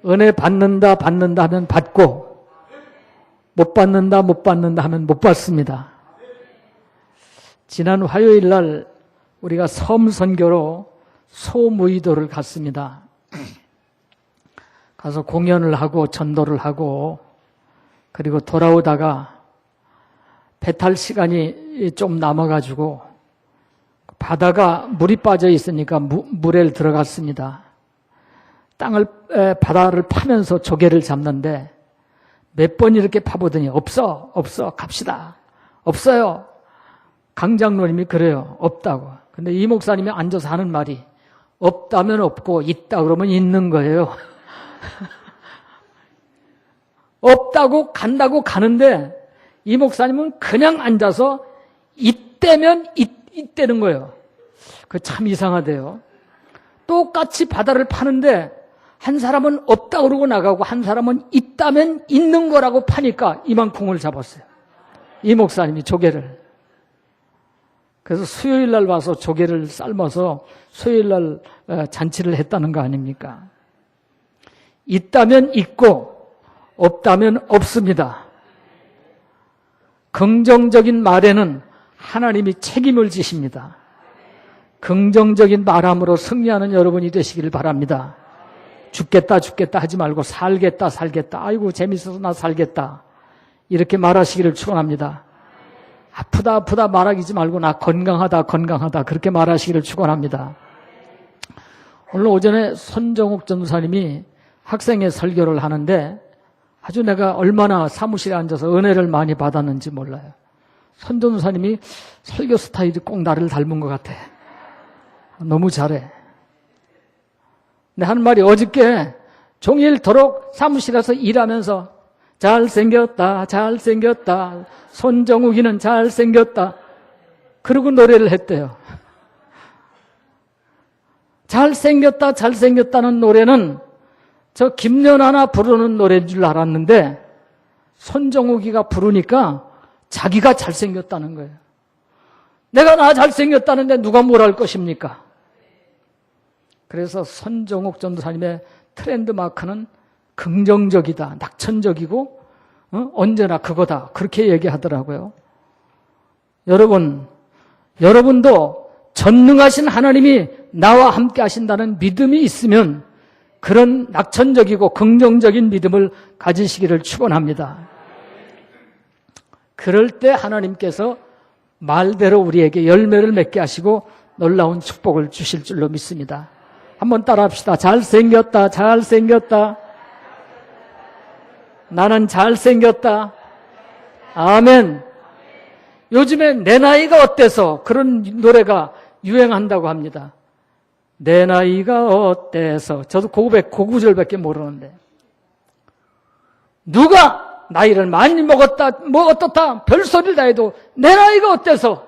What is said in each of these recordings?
은혜 받는다 받는다 하면 받고 못 받는다 못 받는다 하면 못 받습니다. 지난 화요일 날 우리가 섬 선교로 소무이도를 갔습니다. 가서 공연을 하고 전도를 하고 그리고 돌아오다가 배 탈 시간이 좀 남아가지고 바다가 물이 빠져 있으니까 물에 들어갔습니다. 바다를 파면서 조개를 잡는데 몇 번 이렇게 파보더니 없어 갑시다. 없어요. 강장로님이 그래요. 없다고. 근데 이 목사님이 앉아서 하는 말이 없다면 없고 있다 그러면 있는 거예요. 없다고 간다고 가는데 이 목사님은 그냥 앉아서 있다면 있다는 거예요. 그 참 이상하대요. 똑같이 바다를 파는데 한 사람은 없다 그러고 나가고 한 사람은 있다면 있는 거라고 파니까 이만큼을 잡았어요. 이 목사님이 조개를. 그래서 수요일 날 와서 조개를 삶아서 수요일 날 잔치를 했다는 거 아닙니까? 있다면 있고 없다면 없습니다. 긍정적인 말에는 하나님이 책임을 지십니다. 긍정적인 말함으로 승리하는 여러분이 되시기를 바랍니다. 죽겠다 하지 말고 살겠다. 아이고 재밌어서 나 살겠다. 이렇게 말하시기를 축원합니다. 아프다 말하지 말고 나 건강하다 그렇게 말하시기를 축원합니다. 오늘 오전에 손정욱 전도사님이 학생회 설교를 하는데 아주 내가 얼마나 사무실에 앉아서 은혜를 많이 받았는지 몰라요. 손 전도사님이 설교 스타일이 꼭 나를 닮은 것 같아. 너무 잘해. 근데 하는 말이 어저께 종일토록 사무실에서 일하면서 잘생겼다 손정욱이는 잘생겼다 그러고 노래를 했대요. 잘생겼다는 노래는 저 김연아나 부르는 노래인 줄 알았는데 손정욱이가 부르니까 자기가 잘생겼다는 거예요. 내가 나 잘생겼다는데 누가 뭘 할 것입니까? 그래서 손정욱 전도사님의 트렌드 마크는 긍정적이다, 낙천적이고 언제나 그거다 그렇게 얘기하더라고요. 여러분도 전능하신 하나님이 나와 함께 하신다는 믿음이 있으면 그런 낙천적이고 긍정적인 믿음을 가지시기를 축원합니다. 그럴 때 하나님께서 말대로 우리에게 열매를 맺게 하시고 놀라운 축복을 주실 줄로 믿습니다. 한번 따라합시다. 잘생겼다. 나는 잘생겼다. 아멘. 요즘에 내 나이가 어때서 그런 노래가 유행한다고 합니다. 내 나이가 어때서. 저도 그 구절밖에 모르는데 누가 나이를 많이 먹었다 뭐 어떻다 별소리를 다 해도 내 나이가 어때서.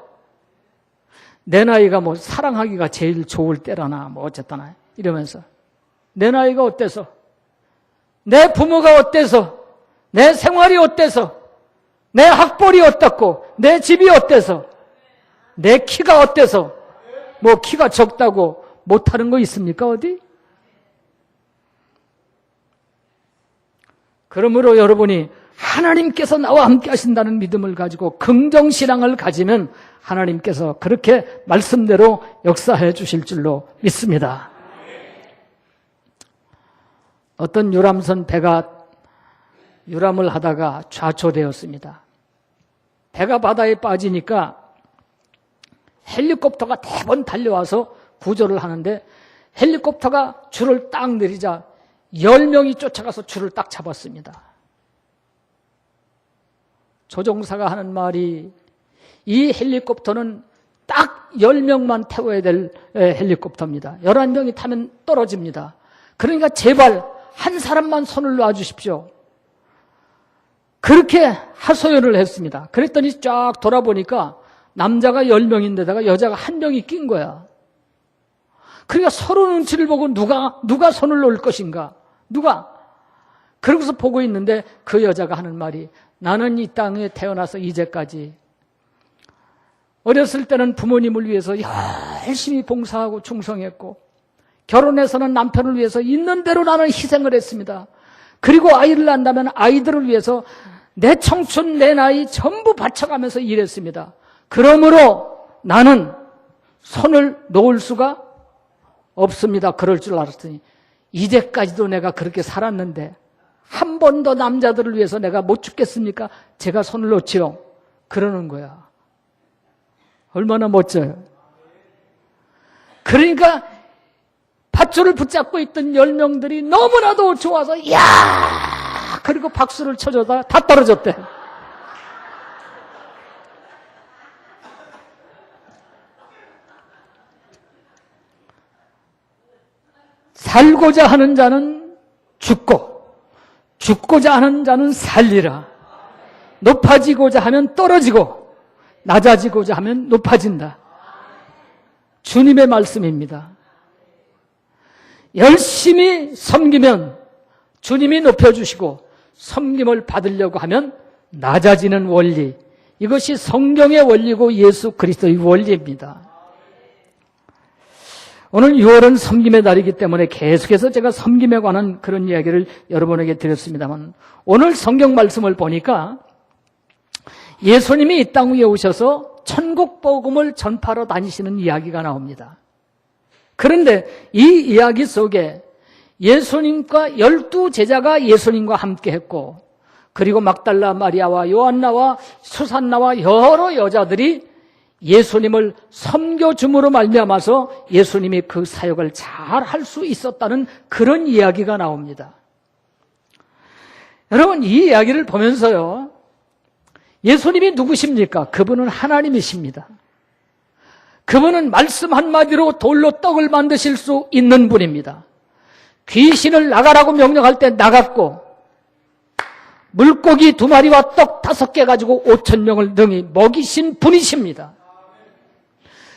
내 나이가 뭐 사랑하기가 제일 좋을 때라나 뭐 어쨌거나 이러면서 내 나이가 어때서, 내 부모가 어때서, 내 생활이 어때서, 내 학벌이 어떻고, 내 집이 어때서, 내 키가 어때서. 뭐 키가 적다고 못하는 거 있습니까 어디? 그러므로 여러분이 하나님께서 나와 함께 하신다는 믿음을 가지고 긍정신앙을 가지면 하나님께서 그렇게 말씀대로 역사해 주실 줄로 믿습니다. 어떤 유람선 배가 유람을 하다가 좌초되었습니다. 배가 바다에 빠지니까 헬리콥터가 대번 달려와서 구조를 하는데 헬리콥터가 줄을 딱 내리자 10명이 쫓아가서 줄을 딱 잡았습니다. 조종사가 하는 말이 이 헬리콥터는 딱 10명만 태워야 될 헬리콥터입니다. 11명이 타면 떨어집니다. 그러니까 제발 한 사람만 손을 놔주십시오. 그렇게 하소연을 했습니다. 그랬더니 쫙 돌아보니까 남자가 10명인데다가 여자가 1명이 낀 거야. 그러니까 서로 눈치를 보고 누가 손을 놓을 것인가? 누가? 그러고서 보고 있는데 그 여자가 하는 말이 나는 이 땅에 태어나서 이제까지 어렸을 때는 부모님을 위해서 열심히 봉사하고 충성했고 결혼해서는 남편을 위해서 있는 대로 나는 희생을 했습니다. 그리고 아이를 낳는다면 아이들을 위해서 내 청춘, 내 나이 전부 바쳐가면서 일했습니다. 그러므로 나는 손을 놓을 수가 없습니다. 그럴 줄 알았더니 이제까지도 내가 그렇게 살았는데 한 번 더 남자들을 위해서 내가 못 죽겠습니까? 제가 손을 놓지요. 그러는 거야. 얼마나 멋져요. 그러니까 밧줄을 붙잡고 있던 10명들이 너무나도 좋아서 야! 그리고 박수를 쳐줘다 다 떨어졌대. 살고자 하는 자는 죽고 죽고자 하는 자는 살리라. 높아지고자 하면 떨어지고 낮아지고자 하면 높아진다. 주님의 말씀입니다. 열심히 섬기면 주님이 높여주시고 섬김을 받으려고 하면 낮아지는 원리, 이것이 성경의 원리고 예수 그리스도의 원리입니다. 오늘 6월은 섬김의 달이기 때문에 계속해서 제가 섬김에 관한 그런 이야기를 여러분에게 드렸습니다만, 오늘 성경 말씀을 보니까 예수님이 이 땅 위에 오셔서 천국 복음을 전파하러 다니시는 이야기가 나옵니다. 그런데 이 이야기 속에 예수님과 12제자가 예수님과 함께 했고, 그리고 막달라 마리아와 요한나와 수산나와 여러 여자들이 예수님을 섬겨줌으로 말미암아서 예수님이 그 사역을 잘 할 수 있었다는 그런 이야기가 나옵니다. 여러분, 이 이야기를 보면서요, 예수님이 누구십니까? 그분은 하나님이십니다. 그분은 말씀 한마디로 돌로 떡을 만드실 수 있는 분입니다. 귀신을 나가라고 명령할 때 나갔고, 물고기 2마리와 떡 5개 가지고 5,000명을 능히 먹이신 분이십니다.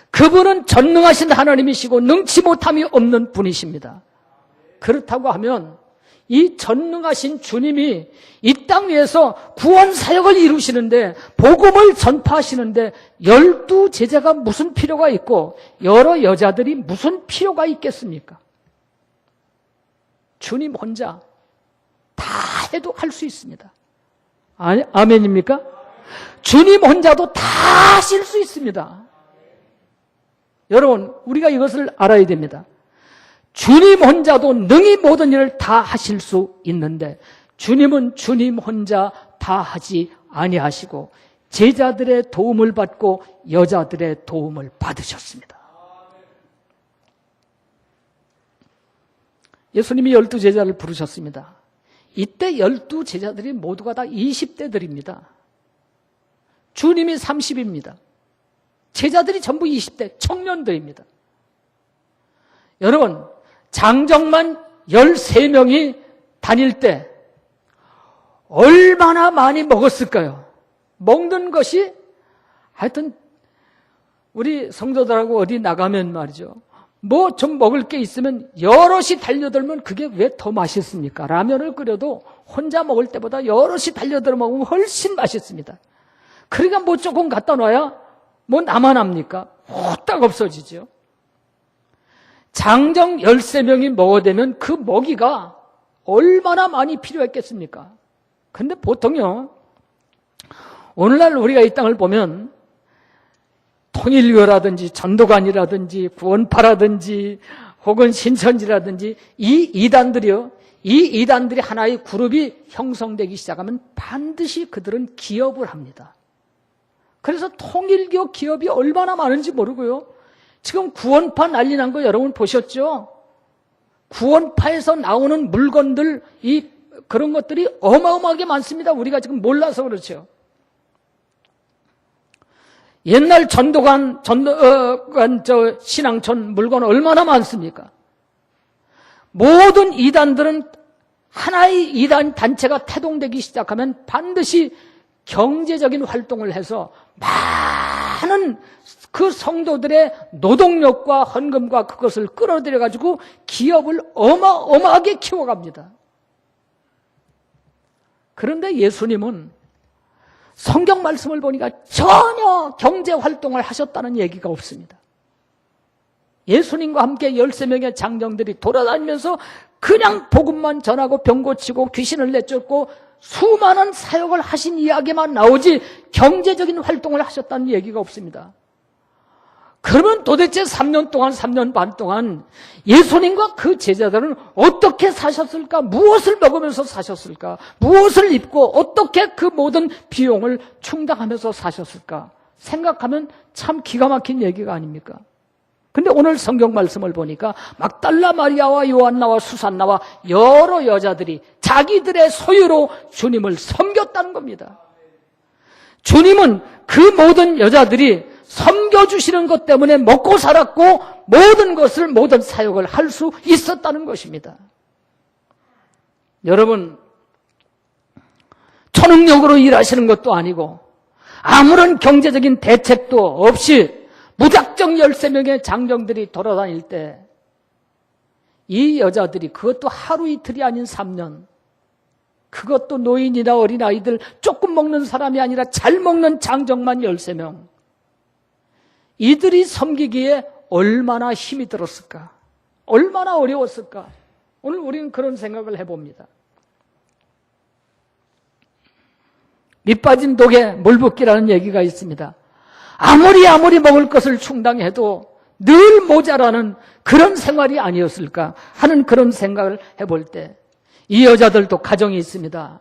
그분은 전능하신 하나님이시고 능치 못함이 없는 분이십니다. 그렇다고 하면 이 전능하신 주님이 이 땅 위에서 구원 사역을 이루시는데, 복음을 전파하시는데 12제자가 무슨 필요가 있고 여러 여자들이 무슨 필요가 있겠습니까? 주님 혼자 다 해도 할 수 있습니다. 아멘입니까? 주님 혼자도 다 하실 수 있습니다. 여러분, 우리가 이것을 알아야 됩니다. 주님 혼자도 능히 모든 일을 다 하실 수 있는데, 주님은 주님 혼자 다 하지 아니하시고 제자들의 도움을 받고 여자들의 도움을 받으셨습니다. 예수님이 12제자를 부르셨습니다. 이때 12제자들이 모두가 다 20대들입니다. 주님이 30입니다. 제자들이 전부 20대 청년들입니다. 여러분, 장정만 13명이 다닐 때 얼마나 많이 먹었을까요? 먹는 것이, 하여튼 우리 성도들하고 어디 나가면 말이죠, 뭐 좀 먹을 게 있으면 여럿이 달려들면 그게 왜 더 맛있습니까? 라면을 끓여도 혼자 먹을 때보다 여럿이 달려들어 먹으면 훨씬 맛있습니다. 그러니까 뭐 조금 갖다 놔야 뭐 나만 합니까? 후딱 없어지죠. 장정 13명이 먹어대면 그 먹이가 얼마나 많이 필요했겠습니까? 근데 보통요, 오늘날 우리가 이 땅을 보면 통일교라든지 전도관이라든지 구원파라든지 혹은 신천지라든지 이 이단들이 하나의 그룹이 형성되기 시작하면 반드시 그들은 기업을 합니다. 그래서 통일교 기업이 얼마나 많은지 모르고요, 지금 구원파 난리 난 거 여러분 보셨죠? 구원파에서 나오는 물건들, 그런 것들이 어마어마하게 많습니다. 우리가 지금 몰라서 그렇죠. 옛날 전도관, 신앙촌 물건 얼마나 많습니까? 모든 이단들은 하나의 이단 단체가 태동되기 시작하면 반드시 경제적인 활동을 해서 많은 그 성도들의 노동력과 헌금과 그것을 끌어들여 가지고 기업을 어마어마하게 키워갑니다. 그런데 예수님은 성경 말씀을 보니까 전혀 경제 활동을 하셨다는 얘기가 없습니다. 예수님과 함께 13명의 장정들이 돌아다니면서 그냥 복음만 전하고 병 고치고 귀신을 내쫓고 수많은 사역을 하신 이야기만 나오지 경제적인 활동을 하셨다는 얘기가 없습니다. 그러면 도대체 3년 동안, 3년 반 동안 예수님과 그 제자들은 어떻게 사셨을까? 무엇을 먹으면서 사셨을까? 무엇을 입고 어떻게 그 모든 비용을 충당하면서 사셨을까? 생각하면 참 기가 막힌 얘기가 아닙니까? 근데 오늘 성경 말씀을 보니까 막달라 마리아와 요한나와 수산나와 여러 여자들이 자기들의 소유로 주님을 섬겼다는 겁니다. 주님은 그 모든 여자들이 섬겨주시는 것 때문에 먹고 살았고 모든 사역을 할 수 있었다는 것입니다. 여러분, 초능력으로 일하시는 것도 아니고 아무런 경제적인 대책도 없이 무작정 13명의 장정들이 돌아다닐 때 이 여자들이 그것도 하루 이틀이 아닌 3년, 그것도 노인이나 어린아이들 조금 먹는 사람이 아니라 잘 먹는 장정만 13명, 이들이 섬기기에 얼마나 힘이 들었을까? 얼마나 어려웠을까? 오늘 우리는 그런 생각을 해봅니다. 밑빠진 독에 물 붓기라는 얘기가 있습니다. 아무리 먹을 것을 충당해도 늘 모자라는 그런 생활이 아니었을까 하는 그런 생각을 해볼 때 이 여자들도 가정이 있습니다.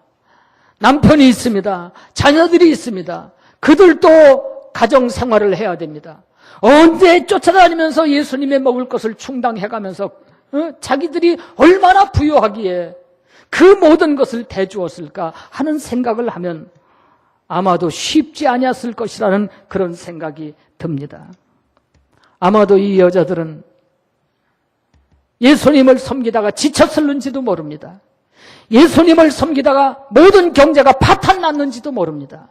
남편이 있습니다. 자녀들이 있습니다. 그들도 가정 생활을 해야 됩니다. 언제 쫓아다니면서 예수님의 먹을 것을 충당해가면서 자기들이 얼마나 부유하기에 그 모든 것을 대주었을까 하는 생각을 하면 아마도 쉽지 아니었을 것이라는 그런 생각이 듭니다. 아마도 이 여자들은 예수님을 섬기다가 지쳤을는지도 모릅니다. 예수님을 섬기다가 모든 경제가 파탄났는지도 모릅니다.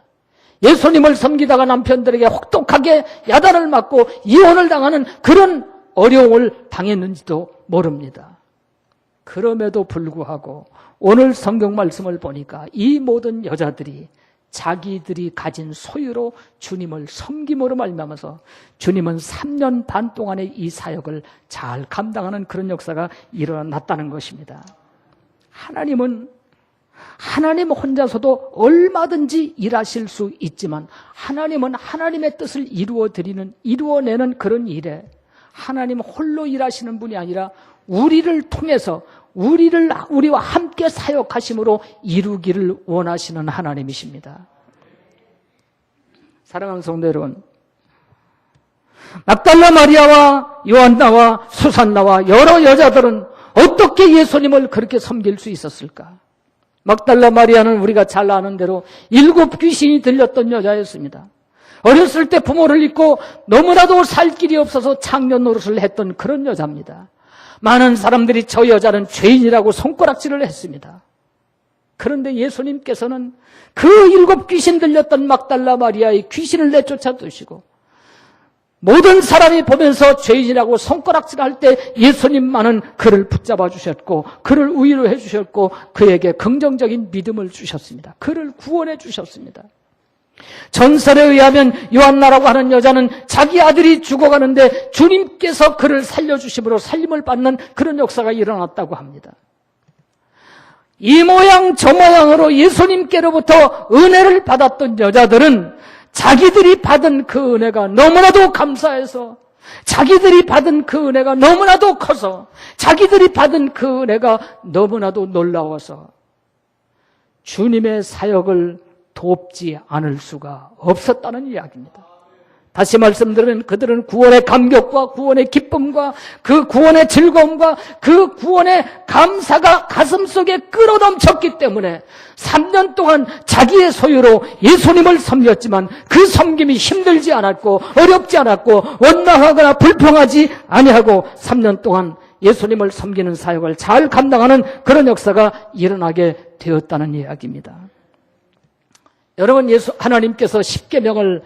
예수님을 섬기다가 남편들에게 혹독하게 야단을 맞고 이혼을 당하는 그런 어려움을 당했는지도 모릅니다. 그럼에도 불구하고 오늘 성경 말씀을 보니까 이 모든 여자들이 자기들이 가진 소유로 주님을 섬김으로 말미암아서 주님은 3년 반 동안의 이 사역을 잘 감당하는 그런 역사가 일어났다는 것입니다. 하나님 혼자서도 얼마든지 일하실 수 있지만 하나님은 하나님의 뜻을 이루어내는 그런 일에 하나님 홀로 일하시는 분이 아니라 우리를 통해서 우리와 함께 사역하심으로 이루기를 원하시는 하나님이십니다. 사랑하는 성도 여러분, 막달라 마리아와 요한나와 수산나와 여러 여자들은 어떻게 예수님을 그렇게 섬길 수 있었을까? 막달라 마리아는 우리가 잘 아는 대로 7 귀신이 들렸던 여자였습니다. 어렸을 때 부모를 잊고 너무나도 살 길이 없어서 창녀 노릇을 했던 그런 여자입니다. 많은 사람들이 저 여자는 죄인이라고 손가락질을 했습니다. 그런데 예수님께서는 그 7 귀신 들렸던 막달라 마리아의 귀신을 내쫓아 두시고 모든 사람이 보면서 죄인이라고 손가락질할 때 예수님만은 그를 붙잡아 주셨고 그를 위로해 주셨고 그에게 긍정적인 믿음을 주셨습니다. 그를 구원해 주셨습니다. 전설에 의하면 요한나라고 하는 여자는 자기 아들이 죽어가는데 주님께서 그를 살려주심으로 살림을 받는 그런 역사가 일어났다고 합니다. 이 모양 저 모양으로 예수님께로부터 은혜를 받았던 여자들은 자기들이 받은 그 은혜가 너무나도 감사해서 자기들이 받은 그 은혜가 너무나도 커서 자기들이 받은 그 은혜가 너무나도 놀라워서 주님의 사역을 돕지 않을 수가 없었다는 이야기입니다. 다시 말씀드리면 그들은 구원의 감격과 구원의 기쁨과 그 구원의 즐거움과 그 구원의 감사가 가슴속에 끌어넘쳤기 때문에 3년 동안 자기의 소유로 예수님을 섬겼지만 그 섬김이 힘들지 않았고 어렵지 않았고 원망하거나 불평하지 아니하고 3년 동안 예수님을 섬기는 사역을 잘 감당하는 그런 역사가 일어나게 되었다는 이야기입니다. 여러분, 하나님께서 10계명을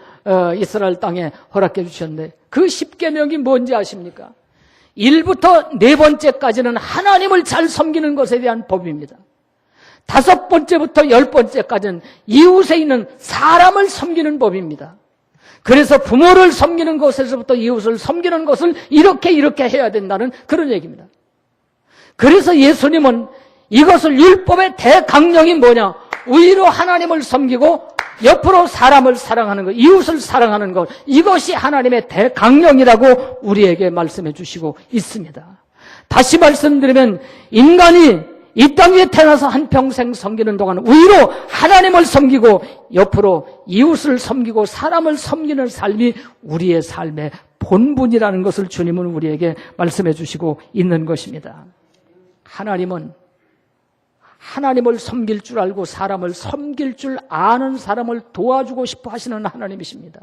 이스라엘 땅에 허락해 주셨는데 그 10계명이 뭔지 아십니까? 1부터 4번째까지는 하나님을 잘 섬기는 것에 대한 법입니다. 5번째부터 10번째까지는 이웃에 있는 사람을 섬기는 법입니다. 그래서 부모를 섬기는 것에서부터 이웃을 섬기는 것을 이렇게 해야 된다는 그런 얘기입니다. 그래서 예수님은 이것을 율법의 대강령이 뭐냐? 의로 하나님을 섬기고 옆으로 사람을 사랑하는 것, 이웃을 사랑하는 것, 이것이 하나님의 대강령이라고 우리에게 말씀해 주시고 있습니다. 다시 말씀드리면 인간이 이 땅 위에 태어나서 한평생 섬기는 동안 의로 하나님을 섬기고 옆으로 이웃을 섬기고 사람을 섬기는 삶이 우리의 삶의 본분이라는 것을 주님은 우리에게 말씀해 주시고 있는 것입니다. 하나님은 하나님을 섬길 줄 알고 사람을 섬길 줄 아는 사람을 도와주고 싶어 하시는 하나님이십니다.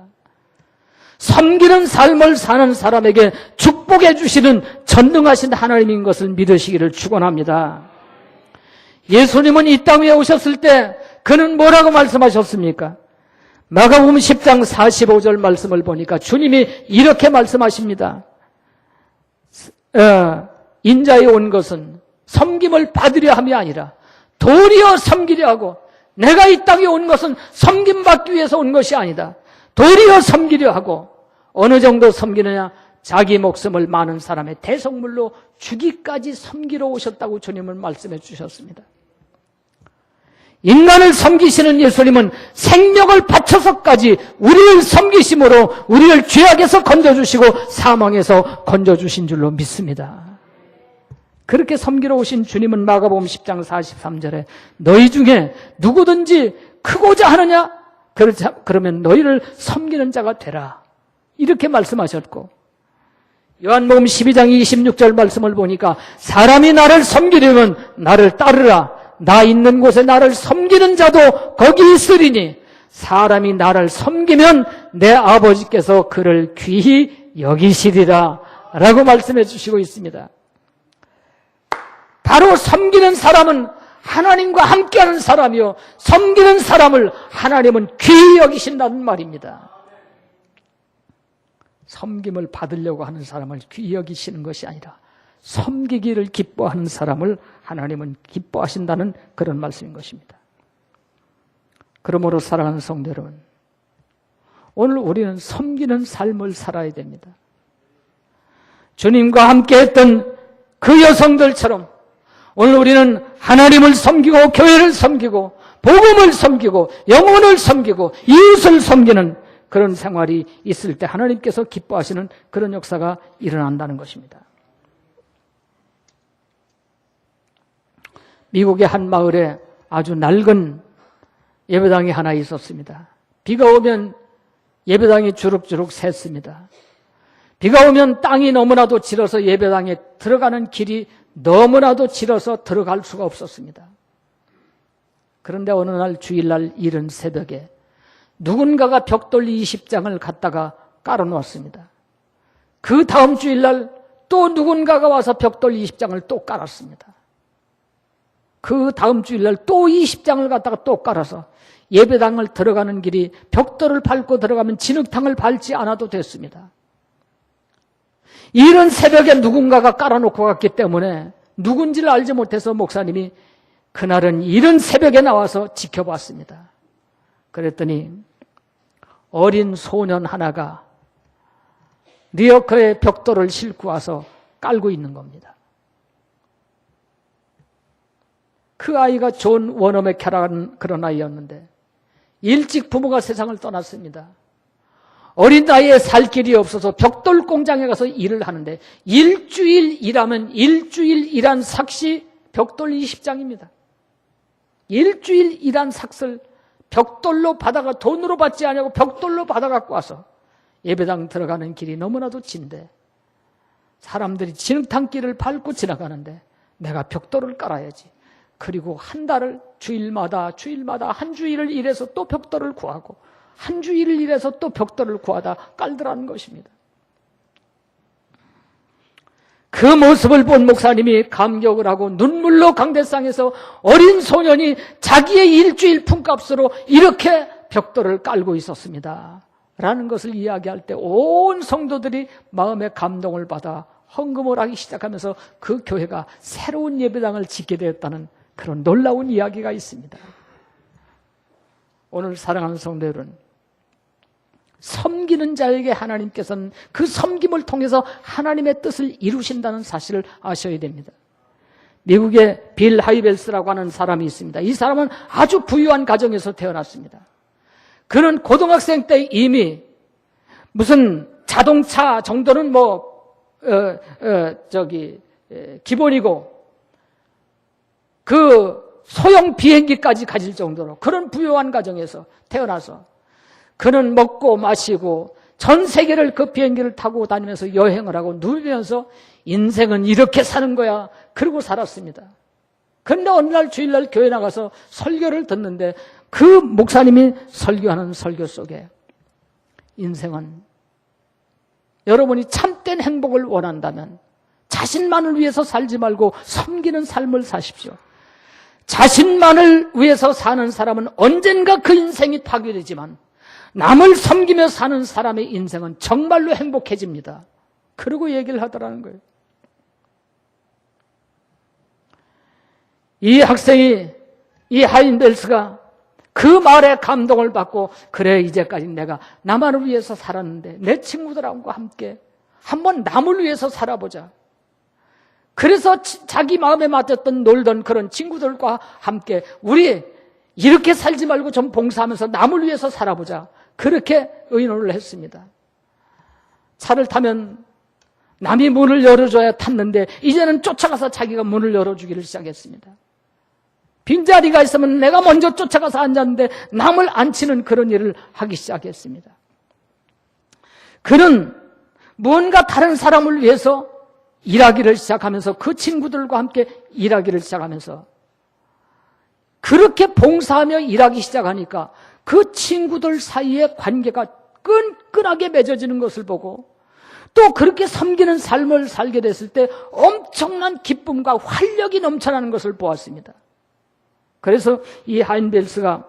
섬기는 삶을 사는 사람에게 축복해 주시는 전능하신 하나님인 것을 믿으시기를 축원합니다. 예수님은 이 땅 위에 오셨을 때 그는 뭐라고 말씀하셨습니까? 마가복음 10장 45절 말씀을 보니까 주님이 이렇게 말씀하십니다. 인자에 온 것은 섬김을 받으려 함이 아니라 도리어 섬기려 하고, 내가 이 땅에 온 것은 섬김받기 위해서 온 것이 아니다. 도리어 섬기려 하고, 어느 정도 섬기느냐? 자기 목숨을 많은 사람의 대속물로 주기까지 섬기러 오셨다고 주님은 말씀해 주셨습니다. 인간을 섬기시는 예수님은 생명을 바쳐서까지 우리를 섬기심으로 우리를 죄악에서 건져주시고 사망에서 건져주신 줄로 믿습니다. 그렇게 섬기러 오신 주님은 마가복음 10장 43절에 너희 중에 누구든지 크고자 하느냐? 그러면 너희를 섬기는 자가 되라. 이렇게 말씀하셨고, 요한복음 12장 26절 말씀을 보니까 사람이 나를 섬기려면 나를 따르라. 나 있는 곳에 나를 섬기는 자도 거기 있으리니 사람이 나를 섬기면 내 아버지께서 그를 귀히 여기시리라 라고 말씀해 주시고 있습니다. 바로 섬기는 사람은 하나님과 함께하는 사람이요, 섬기는 사람을 하나님은 귀히 여기신다는 말입니다. 섬김을 받으려고 하는 사람을 귀히 여기시는 것이 아니라 섬기기를 기뻐하는 사람을 하나님은 기뻐하신다는 그런 말씀인 것입니다. 그러므로 사랑하는 성도 여러분, 오늘 우리는 섬기는 삶을 살아야 됩니다. 주님과 함께했던 그 여성들처럼 오늘 우리는 하나님을 섬기고 교회를 섬기고 복음을 섬기고 영혼을 섬기고 이웃을 섬기는 그런 생활이 있을 때 하나님께서 기뻐하시는 그런 역사가 일어난다는 것입니다. 미국의 한 마을에 아주 낡은 예배당이 하나 있었습니다. 비가 오면 예배당이 주룩주룩 샜습니다. 비가 오면 땅이 너무나도 질어서 예배당에 들어가는 길이 너무나도 질어서 들어갈 수가 없었습니다. 그런데 어느 날 주일날 이른 새벽에 누군가가 벽돌 20장을 갖다가 깔아놓았습니다. 그 다음 주일날 또 누군가가 와서 벽돌 20장을 또 깔았습니다. 그 다음 주일날 또 20장을 갖다가 또 깔아서 예배당을 들어가는 길이 벽돌을 밟고 들어가면 진흙탕을 밟지 않아도 됐습니다. 이런 새벽에 누군가가 깔아놓고 갔기 때문에 누군지를 알지 못해서 목사님이 그날은 이른 새벽에 나와서 지켜봤습니다. 그랬더니 어린 소년 하나가 리어커의 벽돌을 싣고 와서 깔고 있는 겁니다. 그 아이가 존 원엄의 켜라는 그런 아이였는데 일찍 부모가 세상을 떠났습니다. 어린 나이에 살 길이 없어서 벽돌 공장에 가서 일을 하는데 일주일 일하면 일주일 일한 삭시 벽돌 20장입니다. 일주일 일한 삭을 벽돌로 받아가 돈으로 받지 않냐고 벽돌로 받아갖고 와서 예배당 들어가는 길이 너무나도 진데 사람들이 진흙탕길을 밟고 지나가는데 내가 벽돌을 깔아야지. 그리고 한 달을 주일마다 한 주일을 일해서 또 벽돌을 구하고 한 주일을 일해서 또 벽돌을 구하다 깔더라는 것입니다. 그 모습을 본 목사님이 감격을 하고 눈물로 강대상에서 어린 소년이 자기의 일주일 품값으로 이렇게 벽돌을 깔고 있었습니다. 라는 것을 이야기할 때 온 성도들이 마음의 감동을 받아 헌금을 하기 시작하면서 그 교회가 새로운 예배당을 짓게 되었다는 그런 놀라운 이야기가 있습니다. 오늘 사랑하는 성도 여러분, 섬기는 자에게 하나님께서는 그 섬김을 통해서 하나님의 뜻을 이루신다는 사실을 아셔야 됩니다. 미국에 빌 하이벨스라고 하는 사람이 있습니다. 이 사람은 아주 부유한 가정에서 태어났습니다. 그는 고등학생 때 이미 무슨 자동차 정도는 기본이고 그 소형 비행기까지 가질 정도로 그런 부유한 가정에서 태어나서 그는 먹고 마시고 전 세계를 그 비행기를 타고 다니면서 여행을 하고 누리면서 인생은 이렇게 사는 거야 그러고 살았습니다. 그런데 어느 날 주일날 교회 나가서 설교를 듣는데 그 목사님이 설교하는 설교 속에 인생은 여러분이 참된 행복을 원한다면 자신만을 위해서 살지 말고 섬기는 삶을 사십시오. 자신만을 위해서 사는 사람은 언젠가 그 인생이 파괴되지만 남을 섬기며 사는 사람의 인생은 정말로 행복해집니다. 그러고 얘기를 하더라는 거예요. 이 학생이, 이 하인벨스가 그 말에 감동을 받고 그래 이제까지 내가 나만을 위해서 살았는데 내 친구들하고 함께 한번 남을 위해서 살아보자. 그래서 자기 마음에 맞았던 놀던 그런 친구들과 함께 우리 이렇게 살지 말고 좀 봉사하면서 남을 위해서 살아보자. 그렇게 의논을 했습니다. 차를 타면 남이 문을 열어줘야 탔는데 이제는 쫓아가서 자기가 문을 열어주기를 시작했습니다. 빈자리가 있으면 내가 먼저 쫓아가서 앉았는데 남을 앉히는 그런 일을 하기 시작했습니다. 그는 무언가 다른 사람을 위해서 일하기를 시작하면서 그 친구들과 함께 일하기를 시작하면서 그렇게 봉사하며 일하기 시작하니까 그 친구들 사이의 관계가 끈끈하게 맺어지는 것을 보고 또 그렇게 섬기는 삶을 살게 됐을 때 엄청난 기쁨과 활력이 넘쳐나는 것을 보았습니다. 그래서 이 하인벨스가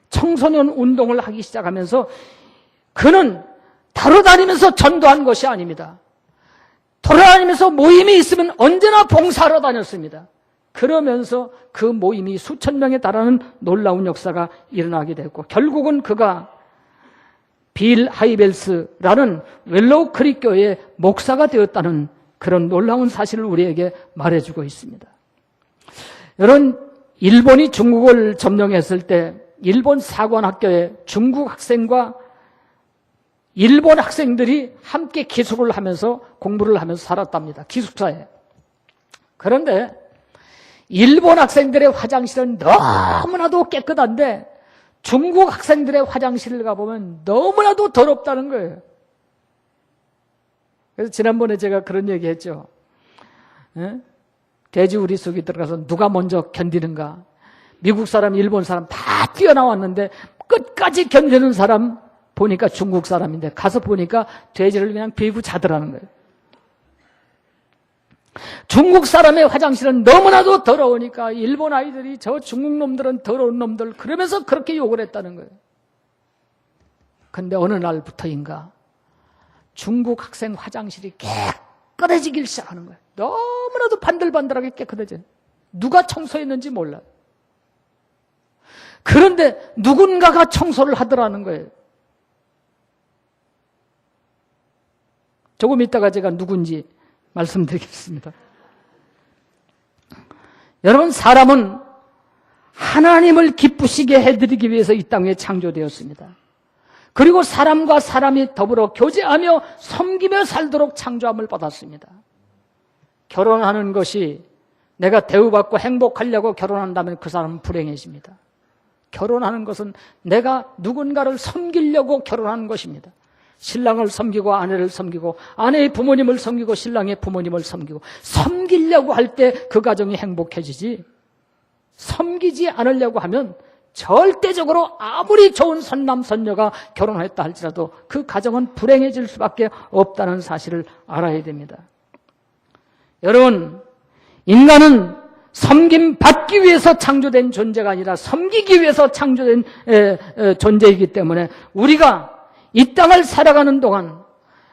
청소년 운동을 하기 시작하면서 그는 다뤄다니면서 전도한 것이 아닙니다. 돌아다니면서 모임이 있으면 언제나 봉사하러 다녔습니다. 그러면서 그 모임이 수천 명에 달하는 놀라운 역사가 일어나게 됐고 결국은 그가 빌 하이벨스라는 웰로우 크릭 교회의 목사가 되었다는 그런 놀라운 사실을 우리에게 말해주고 있습니다. 여러분, 일본이 중국을 점령했을 때 일본 사관학교에 중국 학생과 일본 학생들이 함께 기숙을 하면서 공부를 하면서 살았답니다. 기숙사에. 그런데 일본 학생들의 화장실은 너무나도 깨끗한데 중국 학생들의 화장실을 가보면 너무나도 더럽다는 거예요. 그래서 지난번에 제가 그런 얘기 했죠. 돼지우리 속에 들어가서 누가 먼저 견디는가. 미국 사람, 일본 사람 다 뛰어나왔는데 끝까지 견디는 사람 보니까 중국 사람인데 가서 보니까 돼지를 그냥 비고 자더라는 거예요. 중국 사람의 화장실은 너무나도 더러우니까 일본 아이들이 저 중국 놈들은 더러운 놈들 그러면서 그렇게 욕을 했다는 거예요. 그런데 어느 날부터인가 중국 학생 화장실이 깨끗해지기 시작하는 거예요. 너무나도 반들반들하게 깨끗해져요. 누가 청소했는지 몰라요. 그런데 누군가가 청소를 하더라는 거예요. 조금 있다가 제가 누군지 말씀드리겠습니다. 여러분, 사람은 하나님을 기쁘시게 해드리기 위해서 이 땅에 창조되었습니다. 그리고 사람과 사람이 더불어 교제하며 섬기며 살도록 창조함을 받았습니다. 결혼하는 것이 내가 대우받고 행복하려고 결혼한다면 그 사람은 불행해집니다. 결혼하는 것은 내가 누군가를 섬기려고 결혼하는 것입니다. 신랑을 섬기고 아내를 섬기고 아내의 부모님을 섬기고 신랑의 부모님을 섬기고 섬기려고 할 때 그 가정이 행복해지지 섬기지 않으려고 하면 절대적으로 아무리 좋은 선남 선녀가 결혼했다 할지라도 그 가정은 불행해질 수밖에 없다는 사실을 알아야 됩니다. 여러분, 인간은 섬김 받기 위해서 창조된 존재가 아니라 섬기기 위해서 창조된 존재이기 때문에 우리가 이 땅을 살아가는 동안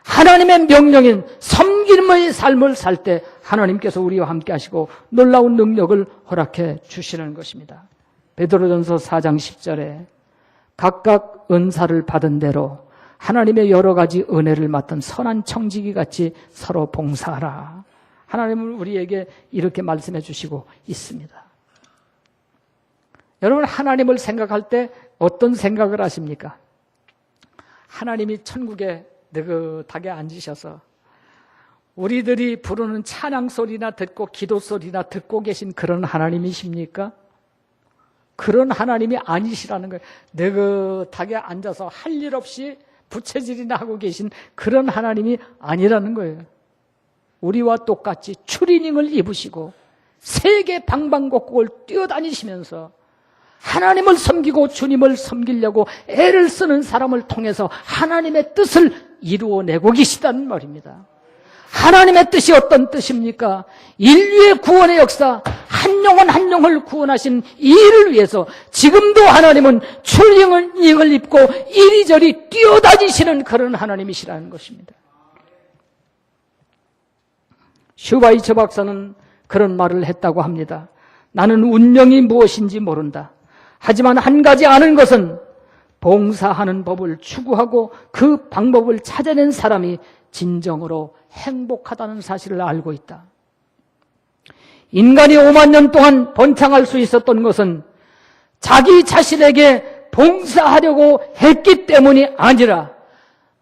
하나님의 명령인 섬김의 삶을 살 때 하나님께서 우리와 함께 하시고 놀라운 능력을 허락해 주시는 것입니다. 베드로전서 4장 10절에 각각 은사를 받은 대로 하나님의 여러 가지 은혜를 맡은 선한 청지기 같이 서로 봉사하라. 하나님은 우리에게 이렇게 말씀해 주시고 있습니다. 여러분, 하나님을 생각할 때 어떤 생각을 하십니까? 하나님이 천국에 느긋하게 앉으셔서 우리들이 부르는 찬양 소리나 듣고 기도 소리나 듣고 계신 그런 하나님이십니까? 그런 하나님이 아니시라는 거예요. 느긋하게 앉아서 할 일 없이 부채질이나 하고 계신 그런 하나님이 아니라는 거예요. 우리와 똑같이 추리닝을 입으시고 세계 방방곡곡을 뛰어다니시면서 하나님을 섬기고 주님을 섬기려고 애를 쓰는 사람을 통해서 하나님의 뜻을 이루어내고 계시다는 말입니다. 하나님의 뜻이 어떤 뜻입니까? 인류의 구원의 역사, 한 영혼 한 영혼을 구원하신 이 일을 위해서 지금도 하나님은 추리닝을 입고 이리저리 뛰어다니시는 그런 하나님이시라는 것입니다. 슈바이처 박사는 그런 말을 했다고 합니다. 나는 운명이 무엇인지 모른다. 하지만 한 가지 아는 것은 봉사하는 법을 추구하고 그 방법을 찾아낸 사람이 진정으로 행복하다는 사실을 알고 있다. 인간이 5만 년 동안 번창할 수 있었던 것은 자기 자신에게 봉사하려고 했기 때문이 아니라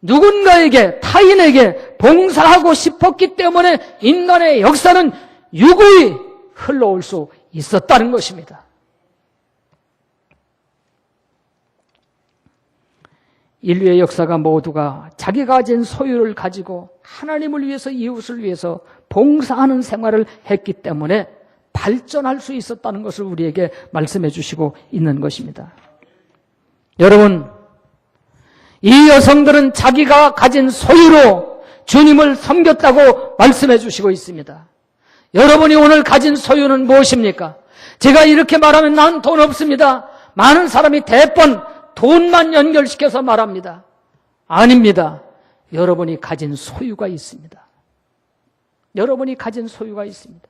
누군가에게, 타인에게 봉사하고 싶었기 때문에 인간의 역사는 유구히 흘러올 수 있었다는 것입니다. 인류의 역사가 모두가 자기가 가진 소유를 가지고 하나님을 위해서, 이웃을 위해서 봉사하는 생활을 했기 때문에 발전할 수 있었다는 것을 우리에게 말씀해 주시고 있는 것입니다. 여러분, 이 여성들은 자기가 가진 소유로 주님을 섬겼다고 말씀해 주시고 있습니다. 여러분이 오늘 가진 소유는 무엇입니까? 제가 이렇게 말하면 난 돈 없습니다. 많은 사람이 대번 돈만 연결시켜서 말합니다. 아닙니다. 여러분이 가진 소유가 있습니다. 여러분이 가진 소유가 있습니다.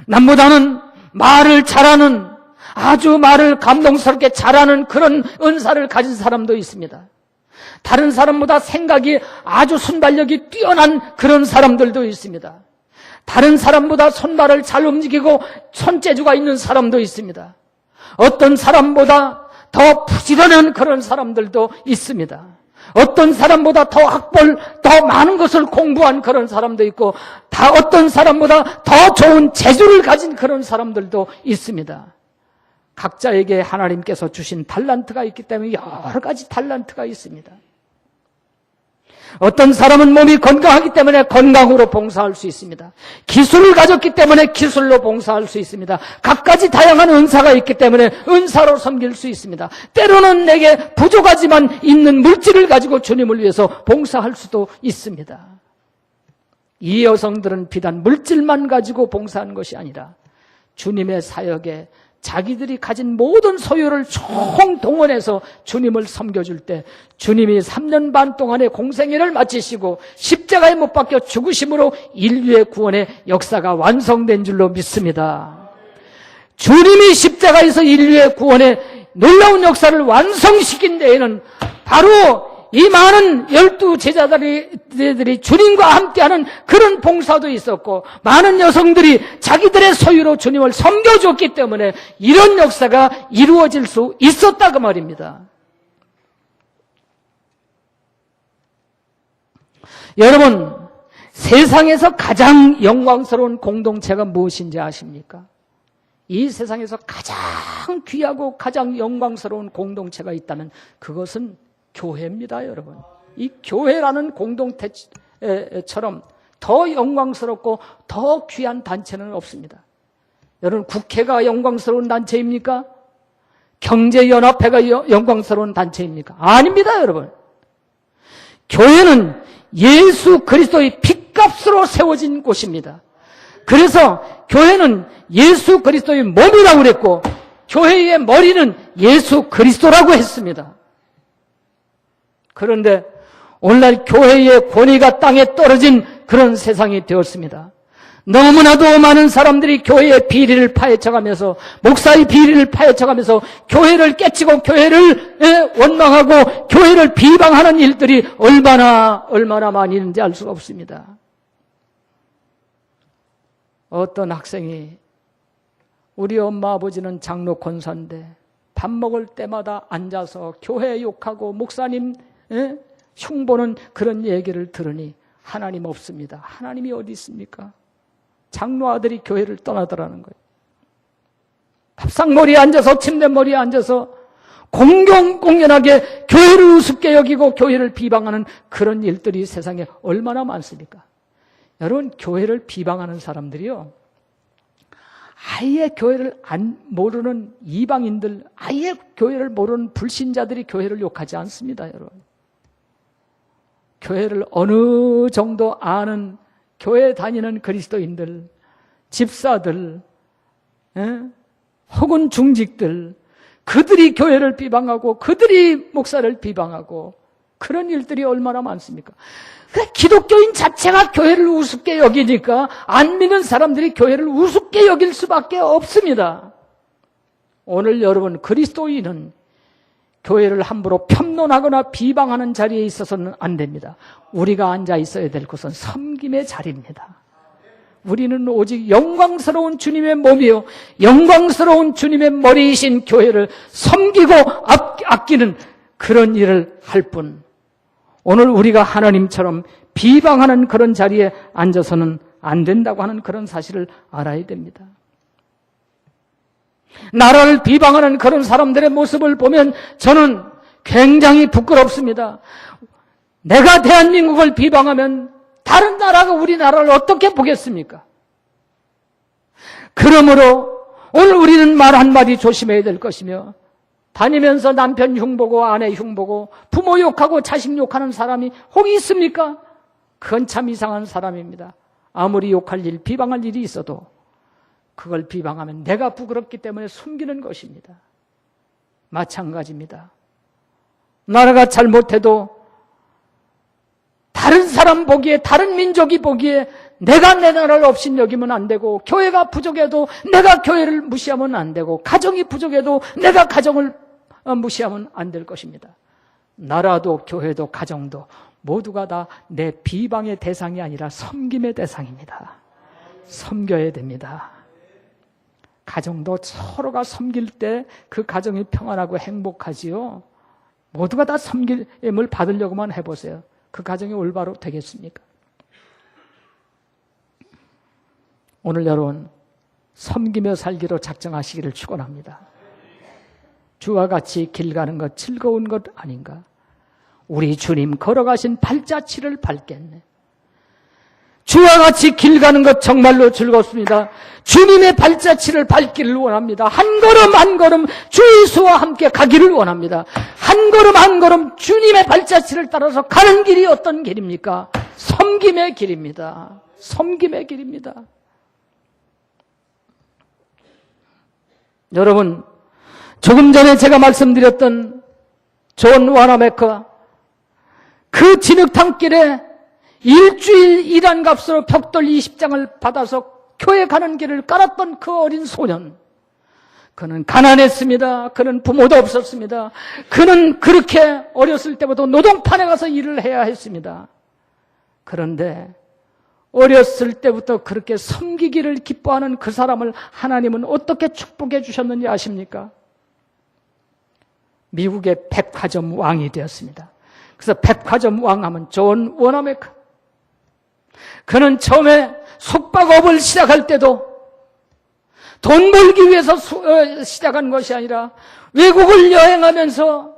남보다는 말을 잘하는, 아주 말을 감동스럽게 잘하는 그런 은사를 가진 사람도 있습니다. 다른 사람보다 생각이 아주 순발력이 뛰어난 그런 사람들도 있습니다. 다른 사람보다 손발을 잘 움직이고 손재주가 있는 사람도 있습니다. 어떤 사람보다 더 부지런한 그런 사람들도 있습니다. 어떤 사람보다 더 학벌, 더 많은 것을 공부한 그런 사람도 있고, 어떤 사람보다 더 좋은 재주를 가진 그런 사람들도 있습니다. 각자에게 하나님께서 주신 달란트가 있기 때문에 여러 가지 달란트가 있습니다. 어떤 사람은 몸이 건강하기 때문에 건강으로 봉사할 수 있습니다. 기술을 가졌기 때문에 기술로 봉사할 수 있습니다. 각가지 다양한 은사가 있기 때문에 은사로 섬길 수 있습니다. 때로는 내게 부족하지만 있는 물질을 가지고 주님을 위해서 봉사할 수도 있습니다. 이 여성들은 비단 물질만 가지고 봉사하는 것이 아니라 주님의 사역에 자기들이 가진 모든 소유를 총동원해서 주님을 섬겨줄 때 주님이 3년 반 동안의 공생애를 마치시고 십자가에 못 박혀 죽으심으로 인류의 구원의 역사가 완성된 줄로 믿습니다. 주님이 십자가에서 인류의 구원의 놀라운 역사를 완성시킨 데에는 바로 이 많은 12 제자들이 주님과 함께하는 그런 봉사도 있었고, 많은 여성들이 자기들의 소유로 주님을 섬겨줬기 때문에 이런 역사가 이루어질 수 있었다고 말입니다. 여러분, 세상에서 가장 영광스러운 공동체가 무엇인지 아십니까? 이 세상에서 가장 귀하고 가장 영광스러운 공동체가 있다면 그것은 교회입니다, 여러분. 이 교회라는 공동체처럼 더 영광스럽고 더 귀한 단체는 없습니다. 여러분, 국회가 영광스러운 단체입니까? 경제연합회가 영광스러운 단체입니까? 아닙니다, 여러분. 교회는 예수 그리스도의 핏값으로 세워진 곳입니다. 그래서 교회는 예수 그리스도의 몸이라고 그랬고, 교회의 머리는 예수 그리스도라고 했습니다. 그런데 오늘날 교회의 권위가 땅에 떨어진 그런 세상이 되었습니다. 너무나도 많은 사람들이 교회의 비리를 파헤쳐가면서, 목사의 비리를 파헤쳐가면서 교회를 깨치고 교회를 원망하고 교회를 비방하는 일들이 얼마나 많이 있는지 알 수가 없습니다. 어떤 학생이 우리 엄마 아버지는 장로 권사인데 밥 먹을 때마다 앉아서 교회 욕하고 목사님 흉보는 그런 얘기를 들으니 하나님 없습니다. 하나님이 어디 있습니까? 장로 아들이 교회를 떠나더라는 거예요. 밥상머리에 앉아서 침대머리에 앉아서 공공연하게 교회를 우습게 여기고 교회를 비방하는 그런 일들이 세상에 얼마나 많습니까? 여러분, 교회를 비방하는 사람들이요, 아예 교회를 모르는 이방인들, 아예 교회를 모르는 불신자들이 교회를 욕하지 않습니다, 여러분. 교회를 어느 정도 아는 교회 다니는 그리스도인들, 집사들, 혹은 중직들, 그들이 교회를 비방하고 그들이 목사를 비방하고 그런 일들이 얼마나 많습니까? 기독교인 자체가 교회를 우습게 여기니까 안 믿는 사람들이 교회를 우습게 여길 수밖에 없습니다. 오늘 여러분, 그리스도인은 교회를 함부로 편론하거나 비방하는 자리에 있어서는 안 됩니다. 우리가 앉아 있어야 될 곳은 섬김의 자리입니다. 우리는 오직 영광스러운 주님의 몸이요, 영광스러운 주님의 머리이신 교회를 섬기고 아끼는 그런 일을 할 뿐, 오늘 우리가 하나님처럼 비방하는 그런 자리에 앉아서는 안 된다고 하는 그런 사실을 알아야 됩니다. 나라를 비방하는 그런 사람들의 모습을 보면 저는 굉장히 부끄럽습니다. 내가 대한민국을 비방하면 다른 나라가 우리나라를 어떻게 보겠습니까? 그러므로 오늘 우리는 말 한마디 조심해야 될 것이며, 다니면서 남편 흉보고 아내 흉보고 부모 욕하고 자식 욕하는 사람이 혹 있습니까? 그건 참 이상한 사람입니다. 아무리 욕할 일, 비방할 일이 있어도 그걸 비방하면 내가 부끄럽기 때문에 숨기는 것입니다. 마찬가지입니다. 나라가 잘못해도 다른 사람 보기에, 다른 민족이 보기에 내가 내 나라를 업신여기면 안 되고, 교회가 부족해도 내가 교회를 무시하면 안 되고, 가정이 부족해도 내가 가정을 무시하면 안 될 것입니다. 나라도 교회도 가정도 모두가 다 내 비방의 대상이 아니라 섬김의 대상입니다. 섬겨야 됩니다. 가정도 서로가 섬길 때 그 가정이 평안하고 행복하지요. 모두가 다 섬김을 받으려고만 해보세요. 그 가정이 올바로 되겠습니까? 오늘 여러분, 섬기며 살기로 작정하시기를 축원합니다. 주와 같이 길 가는 것 즐거운 것 아닌가? 우리 주님 걸어가신 발자취를 밟겠네. 주와 같이 길 가는 것 정말로 즐겁습니다. 주님의 발자취를 밟기를 원합니다. 한 걸음 한 걸음 주 예수와 함께 가기를 원합니다. 한 걸음 한 걸음 주님의 발자취를 따라서 가는 길이 어떤 길입니까? 섬김의 길입니다. 섬김의 길입니다. 여러분, 조금 전에 제가 말씀드렸던 존 와나메커, 그 진흙탕길에 일주일 일한 값으로 벽돌 20장을 받아서 교회 가는 길을 깔았던 그 어린 소년, 그는 가난했습니다. 그는 부모도 없었습니다. 그는 그렇게 어렸을 때부터 노동판에 가서 일을 해야 했습니다. 그런데 어렸을 때부터 그렇게 섬기기를 기뻐하는 그 사람을 하나님은 어떻게 축복해 주셨는지 아십니까? 미국의 백화점 왕이 되었습니다. 그래서 백화점 왕 하면 존 워나메커. 그는 처음에 숙박업을 시작할 때도 돈 벌기 위해서 시작한 것이 아니라 외국을 여행하면서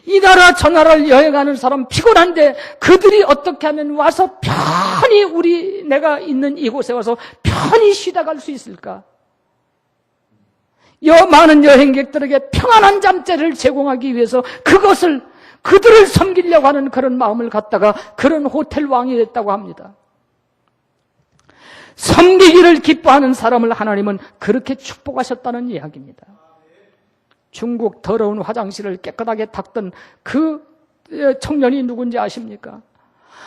이 나라 저 나라를 여행하는 사람 피곤한데 그들이 어떻게 하면 와서 편히 내가 있는 이곳에 와서 편히 쉬다 갈 수 있을까? 많은 여행객들에게 평안한 잠자리를 제공하기 위해서 그들을 섬기려고 하는 그런 마음을 갖다가 그런 호텔 왕이 됐다고 합니다. 섬기기를 기뻐하는 사람을 하나님은 그렇게 축복하셨다는 이야기입니다. 중국 더러운 화장실을 깨끗하게 닦던 그 청년이 누군지 아십니까?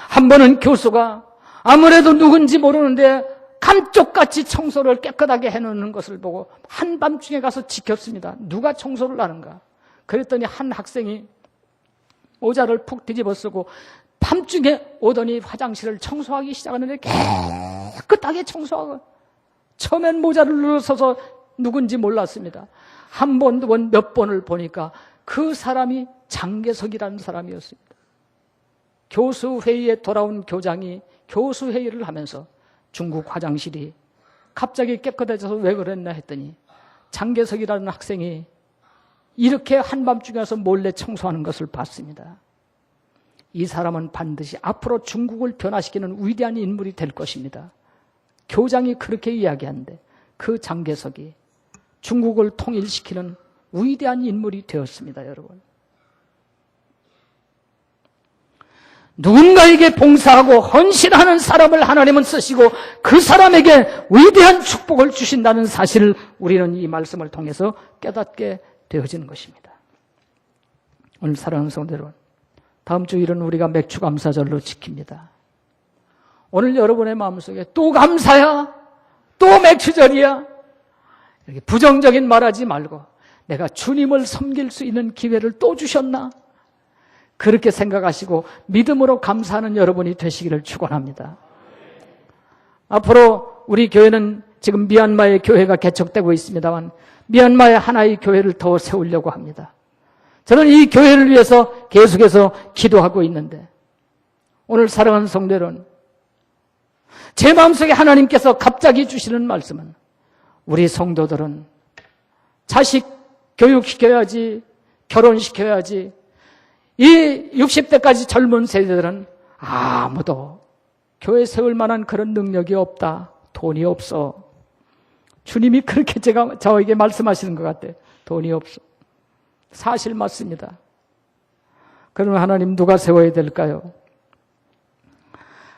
한 번은 교수가 아무래도 누군지 모르는데 감쪽같이 청소를 깨끗하게 해놓는 것을 보고 한밤중에 가서 지켰습니다. 누가 청소를 하는가? 그랬더니 한 학생이 모자를 푹 뒤집어 쓰고 밤중에 오더니 화장실을 청소하기 시작하는데 깨끗하게 청소하고, 처음엔 모자를 눌러서서 누군지 몰랐습니다. 한 번, 두 번, 몇 번을 보니까 그 사람이 장계석이라는 사람이었습니다. 교수회의에 돌아온 교장이 교수회의를 하면서 중국 화장실이 갑자기 깨끗해져서 왜 그랬나 했더니 장계석이라는 학생이 이렇게 한밤중에 와서 몰래 청소하는 것을 봤습니다. 이 사람은 반드시 앞으로 중국을 변화시키는 위대한 인물이 될 것입니다. 교장이 그렇게 이야기하는데 그 장계석이 중국을 통일시키는 위대한 인물이 되었습니다, 여러분. 누군가에게 봉사하고 헌신하는 사람을 하나님은 쓰시고 그 사람에게 위대한 축복을 주신다는 사실을 우리는 이 말씀을 통해서 깨닫게 되어지는 것입니다. 오늘 사랑하는 성도 여러분, 다음 주일은 우리가 맥주감사절로 지킵니다. 오늘 여러분의 마음속에 또 감사야? 또 맥주절이야? 이렇게 부정적인 말하지 말고 내가 주님을 섬길 수 있는 기회를 또 주셨나? 그렇게 생각하시고 믿음으로 감사하는 여러분이 되시기를 축원합니다. 앞으로 우리 교회는 지금 미얀마의 교회가 개척되고 있습니다만 미얀마의 하나의 교회를 더 세우려고 합니다. 저는 이 교회를 위해서 계속해서 기도하고 있는데 오늘 사랑하는 성도 여러분, 제 마음속에 하나님께서 갑자기 주시는 말씀은 우리 성도들은 자식 교육시켜야지, 결혼시켜야지, 이 60대까지 젊은 세대들은 아무도 교회 세울 만한 그런 능력이 없다. 돈이 없어. 주님이 그렇게 저에게 말씀하시는 것 같아요. 돈이 없어. 사실 맞습니다. 그러면 하나님 누가 세워야 될까요?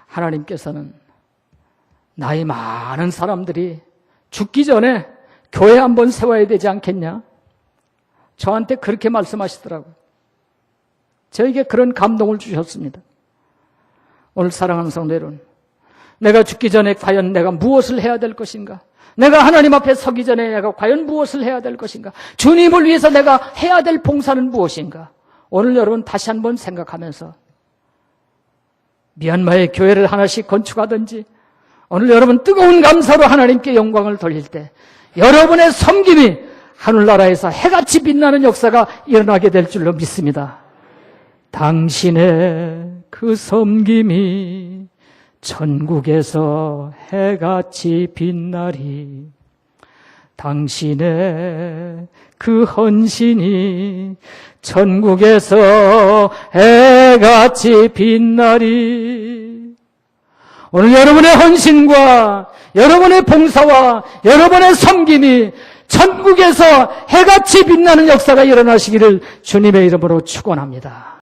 하나님께서는 나이 많은 사람들이 죽기 전에 교회 한번 세워야 되지 않겠냐? 저한테 그렇게 말씀하시더라고요. 저에게 그런 감동을 주셨습니다. 오늘 사랑하는 성도 여러분, 내가 죽기 전에 과연 내가 무엇을 해야 될 것인가? 내가 하나님 앞에 서기 전에 내가 과연 무엇을 해야 될 것인가? 주님을 위해서 내가 해야 될 봉사는 무엇인가? 오늘 여러분 다시 한번 생각하면서 미얀마의 교회를 하나씩 건축하든지 오늘 여러분 뜨거운 감사로 하나님께 영광을 돌릴 때 여러분의 섬김이 하늘나라에서 해같이 빛나는 역사가 일어나게 될 줄로 믿습니다. 당신의 그 섬김이 천국에서 해같이 빛나리. 당신의 그 헌신이 천국에서 해같이 빛나리. 오늘 여러분의 헌신과 여러분의 봉사와 여러분의 섬김이 천국에서 해같이 빛나는 역사가 일어나시기를 주님의 이름으로 축원합니다.